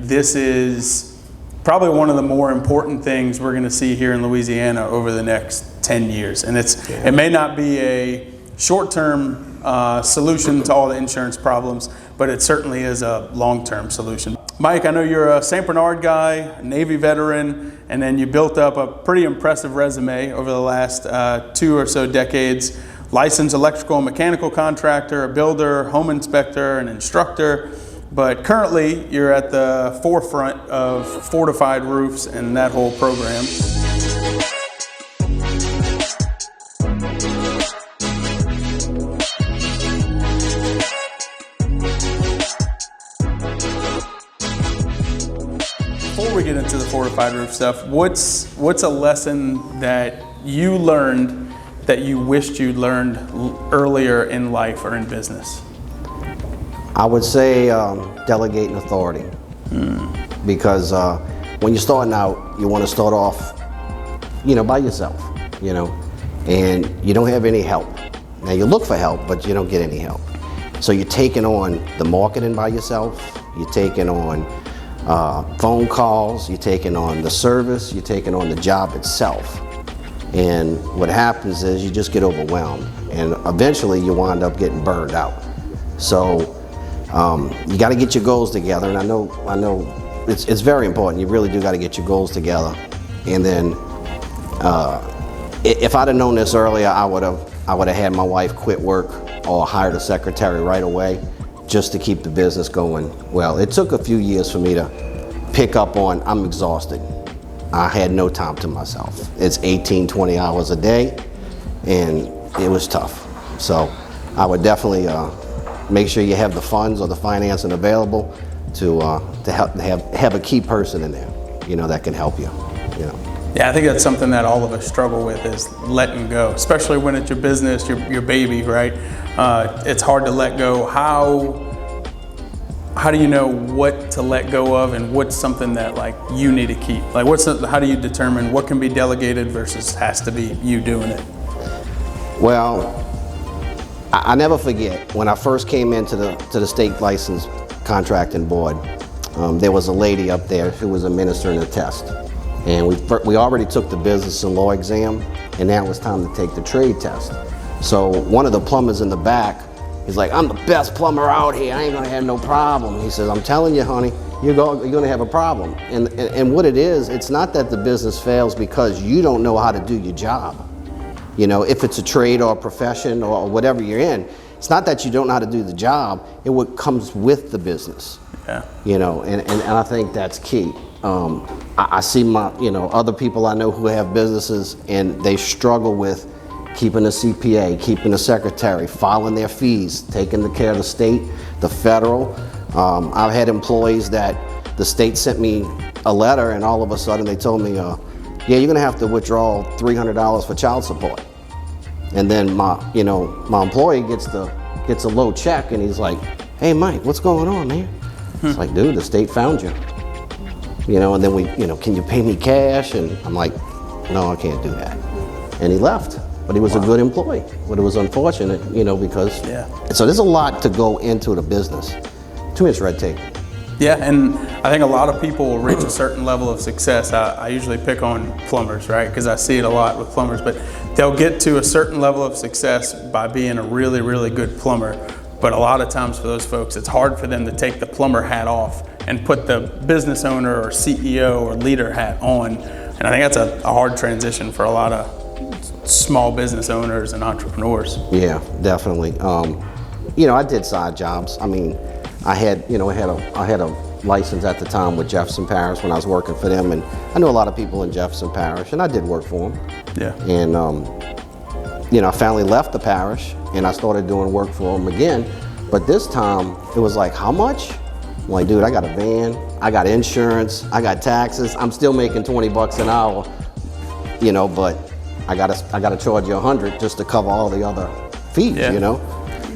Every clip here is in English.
this is probably one of the more important things we're going to see here in Louisiana over the next 10 years. And it may not be a short-term solution to all the insurance problems, but it certainly is a long-term solution. Mike, I know you're a St. Bernard guy, a Navy veteran, and then you built up a pretty impressive resume over the last 2 or so decades. Licensed electrical and mechanical contractor, a builder, home inspector, an instructor. But currently, you're at the forefront of Fortified Roofs and that whole program. Before we get into the Fortified Roof stuff, what's a lesson that you learned that you wished you'd learned earlier in life or in business? I would say delegating authority. Because when you're starting out, you want to start off, by yourself, and you don't have any help. Now you look for help, but you don't get any help. So you're taking on the marketing by yourself, you're taking on phone calls, you're taking on the service, you're taking on the job itself. And what happens is you just get overwhelmed, and eventually you wind up getting burned out. So you got to get your goals together, and I know it's very important. You really do got to get your goals together. And then if I'd have known this earlier, I would have had my wife quit work or hired a secretary right away just to keep the business going. Well, it took a few years for me to pick up on I'm exhausted. I had no time to myself. It's 18, 20 hours a day, and it was tough. So I would definitely make sure you have the funds or the financing available to have a key person in there, that can help you. Yeah, I think that's something that all of us struggle with, is letting go, especially when it's your business, your baby, right? It's hard to let go. How do you know what to let go of and what's something that you need to keep? How do you determine what can be delegated versus has to be you doing it? Well, I never forget when I first came into the state license contracting board. There was a lady up there who was administering a test, and we already took the business and law exam, and now it was time to take the trade test. So one of the plumbers in the back, he's like, I'm the best plumber out here. I ain't gonna have no problem. He says, I'm telling you, honey, you're gonna have a problem. And what it is, it's not that the business fails because you don't know how to do your job. If it's a trade or a profession or whatever you're in, it's not that you don't know how to do the job. It what comes with the business. Yeah. And I think that's key. I see my, other people I know who have businesses, and they struggle with keeping a CPA, keeping a secretary, filing their fees, taking care of the state, the federal. I've had employees that the state sent me a letter, and all of a sudden they told me, yeah, you're gonna have to withdraw $300 for child support. And then my employee gets a low check, and he's like, hey Mike, what's going on, man? It's like, dude, the state found you. And then can you pay me cash? And I'm like, no, I can't do that. And he left. But he was a good employee. But it was unfortunate, because so there's a lot to go into the business. Too much red tape. Yeah, and I think a lot of people will reach a certain level of success. I usually pick on plumbers, right? Because I see it a lot with plumbers, but they'll get to a certain level of success by being a really, really good plumber. But a lot of times for those folks, it's hard for them to take the plumber hat off and put the business owner or CEO or leader hat on. And I think that's a hard transition for a lot of small business owners and entrepreneurs. Yeah, definitely. I did side jobs. I mean, I had a license at the time with Jefferson Parish when I was working for them, and I knew a lot of people in Jefferson Parish, and I did work for them. Yeah. And I finally left the parish, and I started doing work for them again. But this time, it was like, how much? I'm like, dude, I got a van, I got insurance, I got taxes. I'm still making $20 an hour, but I gotta charge you $100 just to cover all the other fees,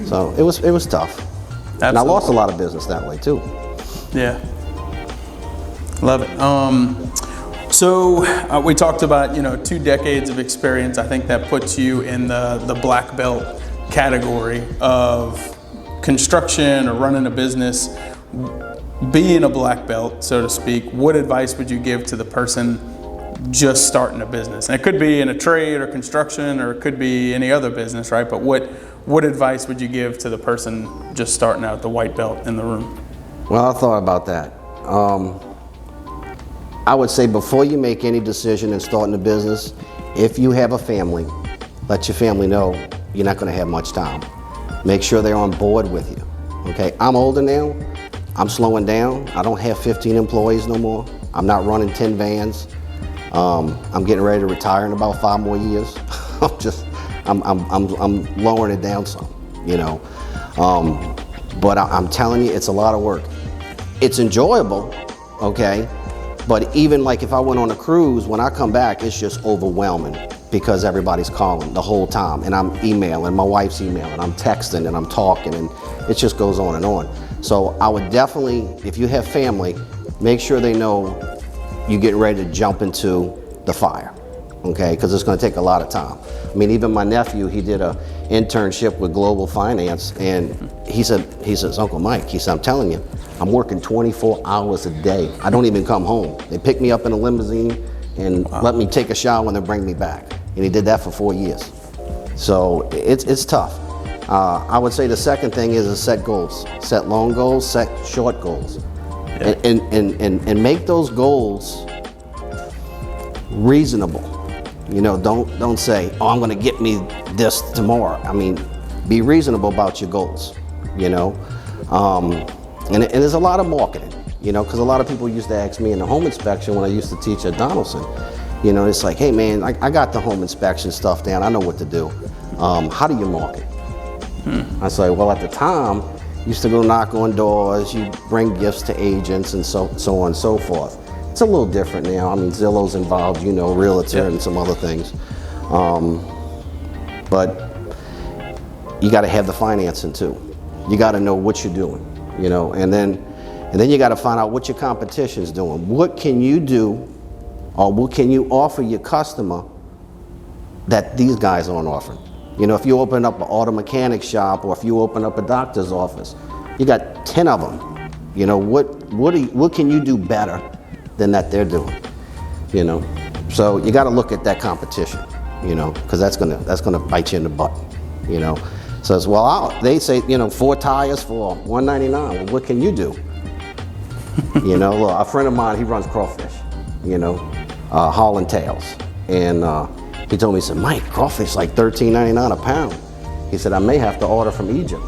So it was tough. Absolutely. And I lost a lot of business that way too. Yeah, love it. So we talked about 2 decades of experience. I think that puts you in the black belt category of construction or running a business. being a black belt, so to speak, what advice would you give to the person just starting a business? And it could be in a trade or construction, or it could be any other business, right? But what advice would you give to the person just starting out, the white belt in the room? Well, I thought about that. I would say before you make any decision in starting a business, if you have a family, let your family know you're not going to have much time. Make sure they're on board with you. Okay, I'm older now. I'm slowing down. I don't have 15 employees no more. I'm not running 10 vans. I'm getting ready to retire in about 5 more years. I'm lowering it down some, you know. But I'm telling you, it's a lot of work. It's enjoyable, okay? But even like if I went on a cruise, when I come back, it's just overwhelming because everybody's calling the whole time, and I'm emailing, my wife's emailing, I'm texting, and I'm talking, and it just goes on and on. So I would definitely, if you have family, make sure they know you're getting ready to jump into the fire, okay? Because it's going to take a lot of time. I mean, even my nephew, he did an internship with Global Finance, and he says, Uncle Mike, he said, I'm telling you, I'm working 24 hours a day. I don't even come home. They pick me up in a limousine and let me take a shower and then bring me back. And he did that for 4 years. So it's tough. I would say the second thing is to set goals. Set long goals, set short goals. Yeah. And make those goals reasonable. You know, don't say, oh, I'm gonna get me this tomorrow. I mean, be reasonable about your goals, you know? And there's a lot of marketing, you know, because a lot of people used to ask me in the home inspection when I used to teach at Donaldson, you know, it's like, hey man, I got the home inspection stuff down, I know what to do. How do you market? I say, well, at the time, you used to go knock on doors, you bring gifts to agents and so on and so forth. It's a little different now. I mean, Zillow's involved, you know, Realtor and some other things. But you got to have the financing too. You got to know what you're doing, you know, and then you got to find out what your competition's doing. What can you do, or what can you offer your customer that these guys aren't offering? You know, if you open up an auto mechanic shop, or if you open up a doctor's office, you got 10 of them. You know, what can you do better than that they're doing? You know, so you got to look at that competition. You know, because that's gonna bite you in the butt. You know, says, well, they say, you know, 4 tires for $199. Well, what can you do? You know, look, a friend of mine, he runs crawfish. You know, Holland Tails, and he told me, he said, Mike, crawfish like $13.99 a pound. He said, I may have to order from Egypt,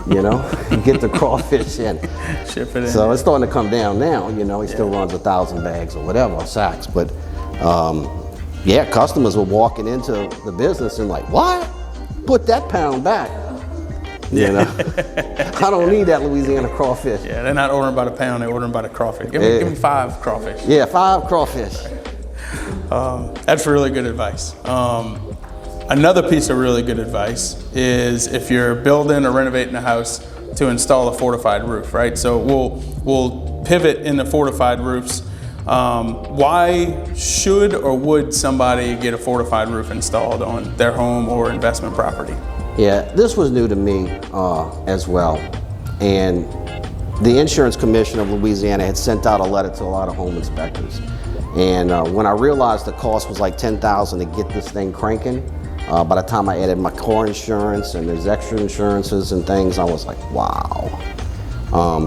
you know, get the crawfish in. Ship it in. So it's starting to come down now, you know, he still runs 1,000 bags or whatever, sacks. But yeah, customers were walking into the business and like, what? Put that pound back. You know, I don't need that Louisiana crawfish. Yeah, they're not ordering by the pound, they're ordering by the crawfish. Give me 5 crawfish. Yeah, 5 crawfish. That's really good advice. Another piece of really good advice is if you're building or renovating a house, to install a fortified roof, right? So we'll pivot into fortified roofs. Why should or would somebody get a fortified roof installed on their home or investment property? Yeah, this was new to me as well. And the Insurance Commission of Louisiana had sent out a letter to a lot of home inspectors. And when I realized the cost was like $10,000 to get this thing cranking, by the time I added my car insurance and there's extra insurances and things, I was like, wow.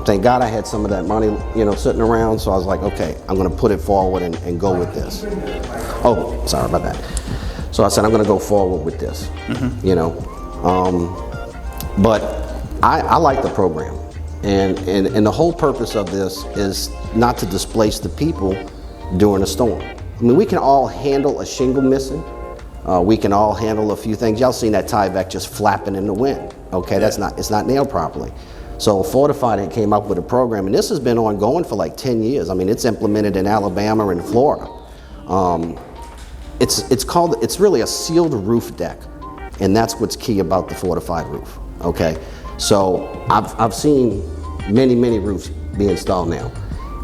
Thank God I had some of that money, you know, sitting around. So I was like, okay, I'm going to put it forward and go with this. Oh, sorry about that. So I said, I'm going to go forward with this, you know. But I like the program. And the whole purpose of this is not to displace the people during a storm. I mean, we can all handle a shingle missing. We can all handle a few things. Y'all seen that Tyvek just flapping in the wind. Okay, yeah. It's not nailed properly. So Fortified came up with a program, and this has been ongoing for like 10 years. I mean, it's implemented in Alabama and Florida. It's really a sealed roof deck, and that's what's key about the fortified roof. Okay, so I've seen many roofs be installed now,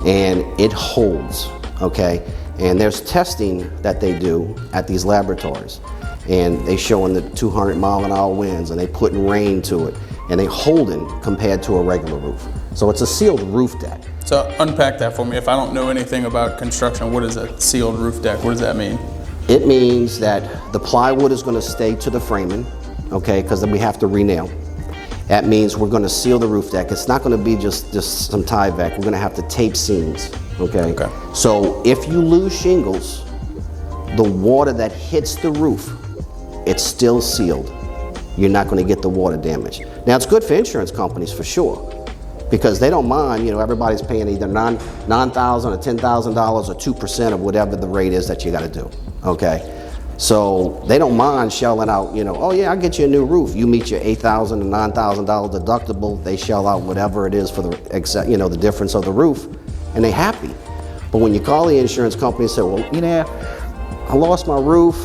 and it holds. Okay. And there's testing that they do at these laboratories, and they showing the 200-mile-an-hour winds, and they putting rain to it, and they holding compared to a regular roof. So it's a sealed roof deck. So unpack that for me. If I don't know anything about construction, what is a sealed roof deck? What does that mean? It means that the plywood is going to stay to the framing, okay, because then we have to re-nail. That means we're going to seal the roof deck. It's not going to be just some Tyvek. We're going to have to tape seams, okay? Okay. So if you lose shingles, the water that hits the roof, it's still sealed. You're not going to get the water damage. Now, it's good for insurance companies for sure, because they don't mind, you know, everybody's paying either $9,000 or $10,000 or 2% of whatever the rate is that you got to do, okay? So they don't mind shelling out, you know, oh yeah, I'll get you a new roof. You meet your $8,000 and $9,000 deductible, they shell out whatever it is for the, you know, the difference of the roof, and they're happy. But when you call the insurance company and say, well, you know, I lost my roof,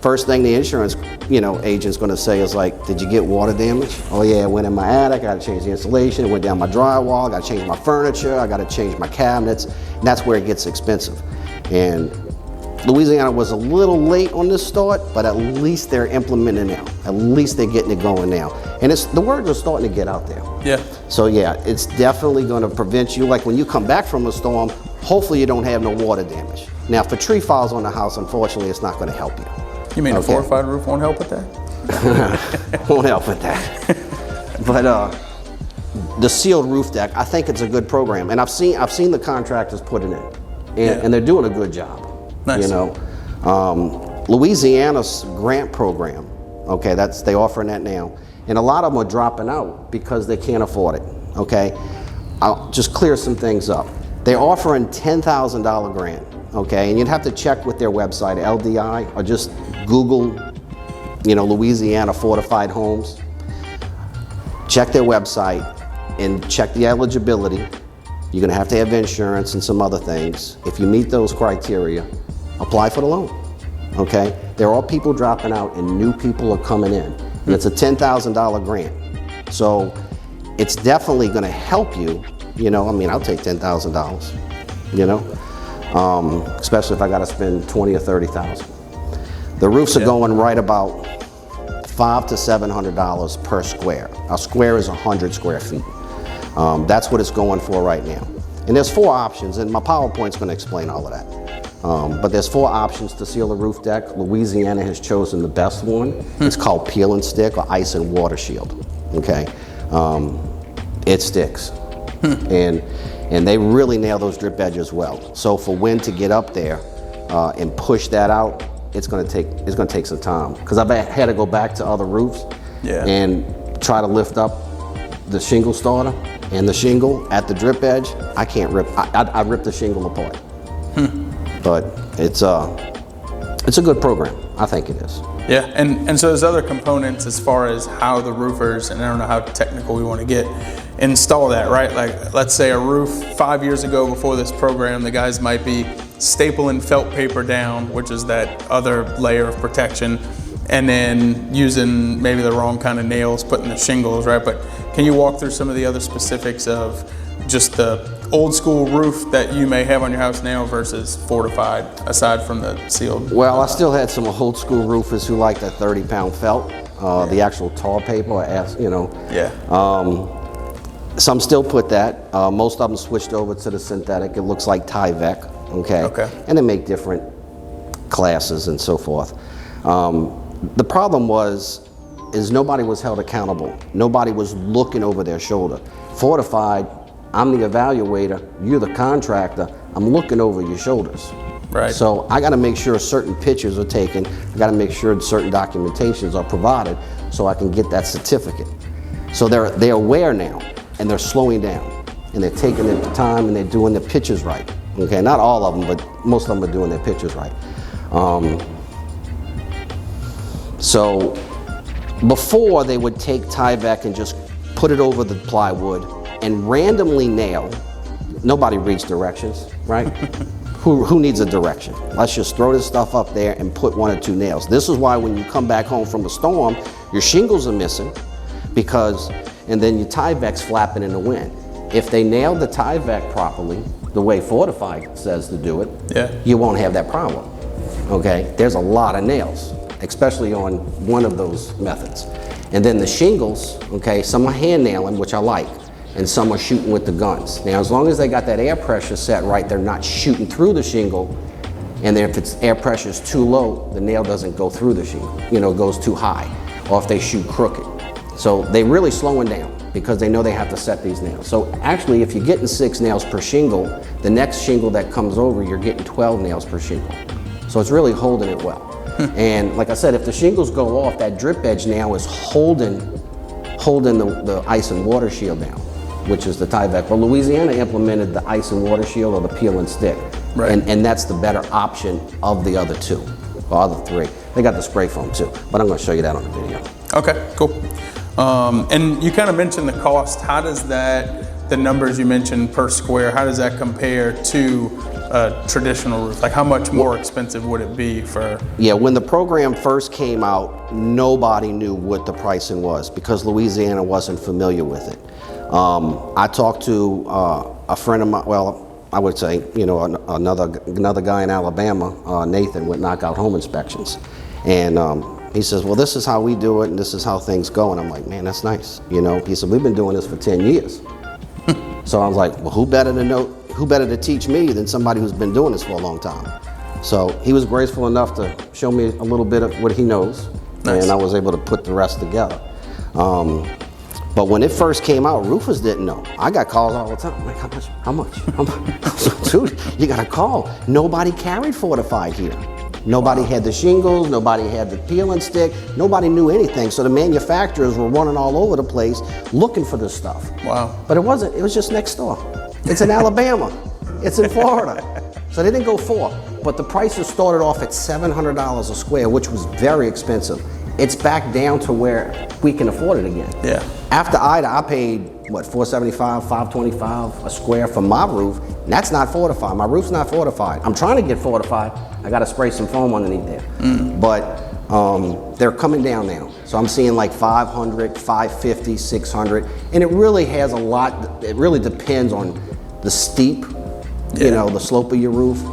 first thing the insurance, you know, agent's gonna say is like, did you get water damage? Oh yeah, it went in my attic, I gotta change the insulation, it went down my drywall, I gotta change my furniture, I gotta change my cabinets, and that's where it gets expensive. And Louisiana was a little late on this start, but at least they're implementing now. At least they're getting it going now. And the words are starting to get out there. Yeah. So yeah, it's definitely gonna prevent you, like when you come back from a storm, hopefully you don't have no water damage. Now, if a tree falls on the house, unfortunately, it's not gonna help you. You mean a fortified roof won't help with that? Won't help with that. But the sealed roof deck, I think it's a good program. And I've seen the contractors put it in, and they're doing a good job. Nice. You know, Louisiana's grant program, okay, they offering that now. And a lot of them are dropping out because they can't afford it, okay? I'll just clear some things up. They're offering $10,000 grant, okay? And you'd have to check with their website, LDI, or just Google, you know, Louisiana Fortified Homes. Check their website and check the eligibility. You're gonna have to have insurance and some other things. If you meet those criteria, apply for the loan, okay? There are people dropping out and new people are coming in. And it's a $10,000 grant. So it's definitely gonna help you, you know, I mean, I'll take $10,000, you know? Especially if I gotta spend 20 or 30,000. The roofs are going right about $500 to $700 per square. A square is 100 square feet. That's what it's going for right now. And there's 4 options, and my PowerPoint's gonna explain all of that. But there's 4 options to seal a roof deck. Louisiana has chosen the best one. It's called peel and stick or ice and water shield, okay? It sticks. And they really nail those drip edges well. So for wind to get up there and push that out, it's gonna take some time. Because I've had to go back to other roofs and try to lift up the shingle starter and the shingle at the drip edge. I can't rip, I rip the shingle apart. But it's a good program. I think it is. Yeah, and so there's other components as far as how the roofers, and I don't know how technical we want to get, install that, right? Like, let's say a roof 5 years ago before this program, the guys might be stapling felt paper down, which is that other layer of protection, and then using maybe the wrong kind of nails, putting the shingles, right? But can you walk through some of the other specifics of just the old school roof that you may have on your house now versus fortified, aside from the sealed? Well, I still had some old school roofers who liked that 30-pound felt, the actual tar paper, you know. Yeah. Some still put that. Most of them switched over to the synthetic. It looks like Tyvek, okay? And they make different classes and so forth. The problem is nobody was held accountable. Nobody was looking over their shoulder. Fortified, I'm the evaluator, you're the contractor, I'm looking over your shoulders. Right. So I gotta make sure certain pictures are taken, I gotta make sure certain documentations are provided so I can get that certificate. So they're aware now, and they're slowing down, and they're taking their time and they're doing their pictures right. Okay, not all of them, but most of them are doing their pictures right. So before, they would take Tyvek and just put it over the plywood and randomly nail. Nobody reads directions, right? Who needs a direction? Let's just throw this stuff up there and put 1 or 2 nails. This is why when you come back home from a storm, your shingles are missing, and then your Tyvek's flapping in the wind. If they nailed the Tyvek properly, the way Fortified says to do it, you won't have that problem, okay? There's a lot of nails, especially on one of those methods. And then the shingles, okay, some are hand nailing, which I like. and some are shooting with the guns. Now, as long as they got that air pressure set right, they're not shooting through the shingle, and then if its air pressure is too low, the nail doesn't go through the shingle, it goes too high, or if they shoot crooked. So they really slowing down because they know they have to set these nails. So actually, if you're getting 6 nails per shingle, the next shingle that comes over, you're getting 12 nails per shingle. So it's really holding it well. And like I said, if the shingles go off, that drip edge now is holding the ice and water shield down, which is the Tyvek. Well, Louisiana implemented the ice and water shield or the peel and stick. Right. And that's the better option of the other 2, or other 3. They got the spray foam too, but I'm gonna show you that on the video. Okay, cool. And you kind of mentioned the cost. How does the numbers you mentioned per square, how does that compare to a traditional roof? Like how much more expensive would it be for? Yeah, when the program first came out, nobody knew what the pricing was because Louisiana wasn't familiar with it. I talked to a friend of mine, well, I would say, another guy in Alabama, Nathan, with Knockout Home Inspections. And he says, well, this is how we do it and this is how things go. And I'm like, man, that's nice. He said, we've been doing this for 10 years. So I was like, well, who better to teach me than somebody who's been doing this for a long time? So he was graceful enough to show me a little bit of what he knows. Nice. And I was able to put the rest together. But when it first came out, roofers didn't know. I got calls all the time. I'm like, how much? So, dude, you got a call. Nobody carried Fortified here. Nobody had the shingles, nobody had the peel and stick, nobody knew anything. So the manufacturers were running all over the place looking for this stuff. Wow. But it wasn't, it was just next door. It's in Alabama, it's in Florida. So they didn't go for it. But the prices started off at $700 a square, which was very expensive. It's back down to where we can afford it again. Yeah. After Ida, I paid, what, $475, $525 a square for my roof. And that's not fortified. My roof's not fortified. I'm trying to get fortified. I got to spray some foam underneath there. But they're coming down now. So I'm seeing like 500, 550, 600. And it really has a lot, it really depends on the steep, the slope of your roof.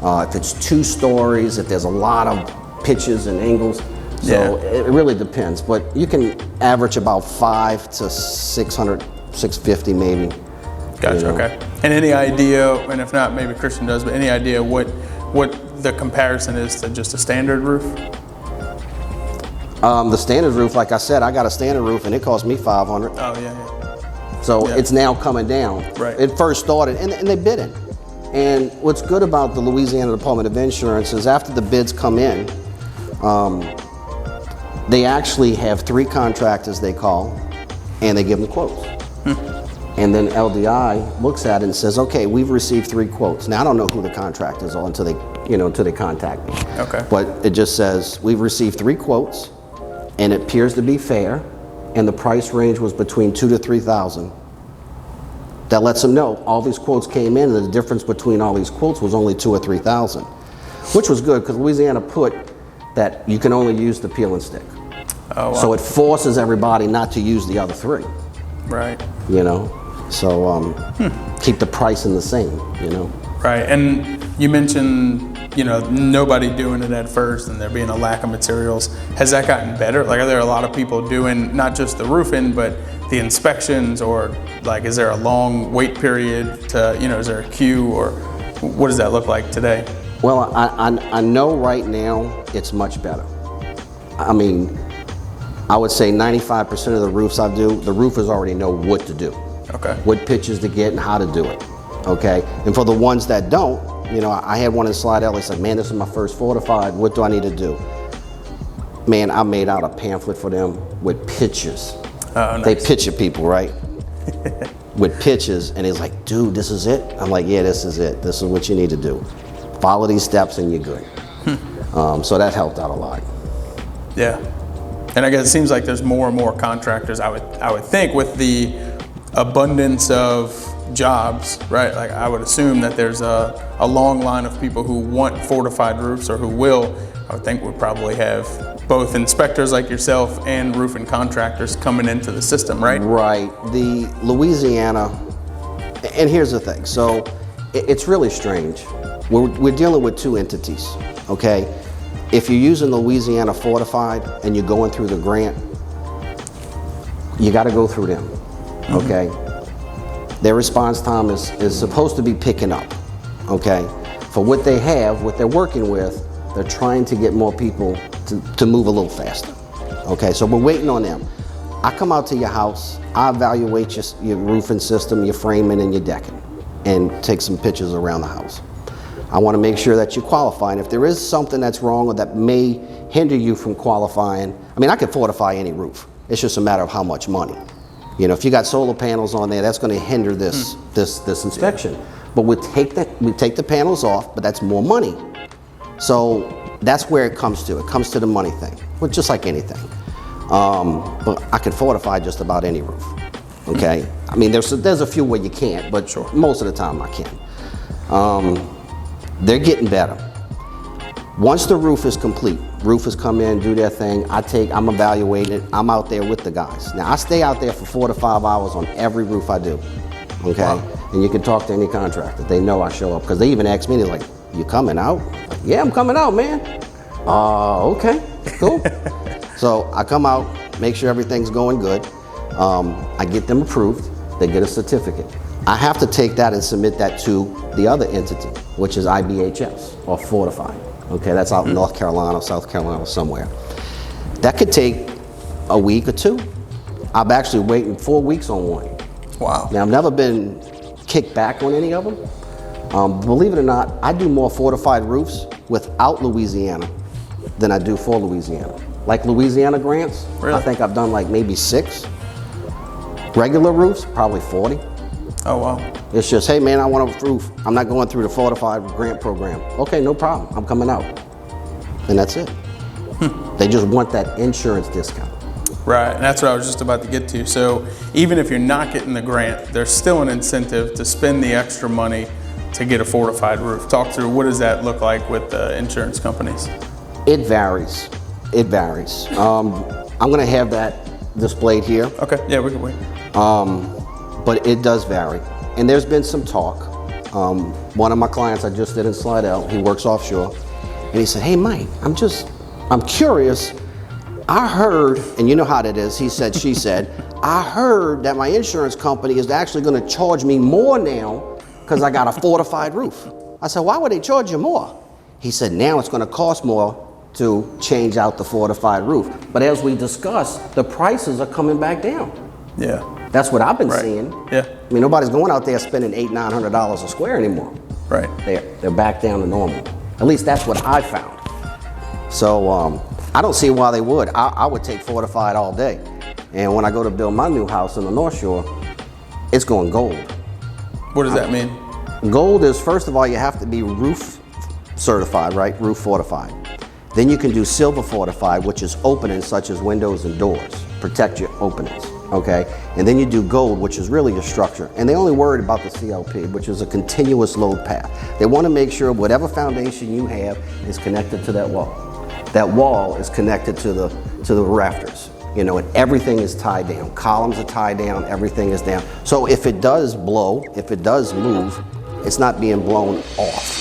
If it's 2 stories, if there's a lot of pitches and angles. So it really depends, but you can average about 500 to 600, 650 maybe. Gotcha, okay. And any idea, and if not, maybe Christian does, but any idea what the comparison is to just a standard roof? The standard roof, like I said, I got a standard roof and it cost me $500. Oh, yeah. So it's now coming down. Right. It first started, and they bid it. And what's good about the Louisiana Department of Insurance is after the bids come in, they actually have 3 contractors they call, and they give them quotes. And then LDI looks at it and says, okay, we've received 3 quotes. Now, I don't know who the contractors are until they contact me. Okay. But it just says, we've received 3 quotes, and it appears to be fair, and the price range was between $2,000 to $3,000. That lets them know all these quotes came in, and the difference between all these quotes was only $2,000 or $3,000, which was good, because Louisiana put that you can only use the peel and stick. Oh, wow. So it forces everybody not to use the other 3. Right. So keep the pricing the same, Right, and you mentioned, nobody doing it at first and there being a lack of materials. Has that gotten better? Like, are there a lot of people doing not just the roofing, but the inspections, or like, is there a long wait period to, is there a queue, or what does that look like today? Well, I know right now it's much better. I mean, I would say 95% of the roofs I do, the roofers already know what to do. Okay. What pitches to get and how to do it, okay? And for the ones that don't, I had one in Slidell, he said, man, this is my first Fortified, what do I need to do? Man, I made out a pamphlet for them with pictures. Oh, nice. They picture people, right? With pictures, and he's like, dude, this is it? I'm like, yeah, this is it. This is what you need to do. Follow these steps and you're good. So that helped out a lot. Yeah. And I guess it seems like there's more and more contractors, I would think, with the abundance of jobs, right? Like, I would assume that there's a long line of people who want fortified roofs, or who will. I would think we'd probably have both inspectors like yourself and roofing contractors coming into the system, right? Right. The Louisiana, and here's the thing. So it's really strange. We're dealing with 2 entities, okay? If you're using Louisiana Fortified and you're going through the grant, you got to go through them, okay? Their response time is supposed to be picking up, okay? For what they have, what they're working with, they're trying to get more people to move a little faster, okay? So we're waiting on them. I come out to your house, I evaluate your roofing system, your framing and your decking, and take some pictures around the house. I want to make sure that you qualify, and if there is something that's wrong or that may hinder you from qualifying, I mean, I can fortify any roof. It's just a matter of how much money. You know, if you got solar panels on there, that's going to hinder this inspection. But we take the panels off, but that's more money. So that's where it comes to. It comes to the money thing, well, just like anything. But I can fortify just about any roof. Okay, I mean, there's a few where you can't, but sure, most of the time I can. They're getting better. Once the roof is complete, roofers come in, do their thing, I'm evaluating it, I'm out there with the guys. Now I stay out there for 4 to 5 hours on every roof I do, okay? Wow. And you can talk to any contractor, they know I show up, because they even ask me, they're like, you coming out? Like, yeah, I'm coming out, man. Okay, cool. So I come out, make sure everything's going good. I get them approved, they get a certificate. I have to take that and submit that to the other entity, which is IBHS, or Fortified. Okay, that's out in North Carolina, South Carolina, somewhere. That could take a week or two. I'm actually waiting 4 weeks on one. Wow. Now, I've never been kicked back on any of them. Believe it or not, I do more fortified roofs without Louisiana than I do for Louisiana. Like Louisiana grants, really? I think I've done like maybe 6. Regular roofs, probably 40. Oh, wow. It's just, hey man, I want a roof. I'm not going through the Fortified grant program. Okay, no problem, I'm coming out. And that's it. They just want that insurance discount. Right, and that's what I was just about to get to. So even if you're not getting the grant, there's still an incentive to spend the extra money to get a fortified roof. Talk through, what does that look like with the insurance companies? It varies, it varies. I'm gonna have that displayed here. Okay, yeah, we can wait. But it does vary. And there's been some talk. One of my clients I just did in Slidell, he works offshore, and he said, hey Mike, I'm curious. I heard, and you know how that is, he said, she said, I heard that my insurance company is actually gonna charge me more now because I got a fortified roof. I said, why would they charge you more? He said, now it's gonna cost more to change out the fortified roof. But as we discussed, the prices are coming back down. Yeah. That's what I've been seeing. Yeah. I mean, nobody's going out there spending $800-900 a square anymore. Right. They're back down to normal. At least that's what I found. So I don't see why they would. I would take fortified all day. And when I go to build my new house in the North Shore, it's going gold. What does that mean? Gold is, first of all, you have to be roof certified, right? Roof fortified. Then you can do silver fortified, which is openings such as windows and doors. Protect your openings. Okay, and then you do gold, which is really your structure. And they only worried about the CLP, which is a continuous load path. They want to make sure whatever foundation you have is connected to that wall. That wall is connected to the rafters, you know, and everything is tied down. Columns are tied down, everything is down. So if it does blow, if it does move, it's not being blown off.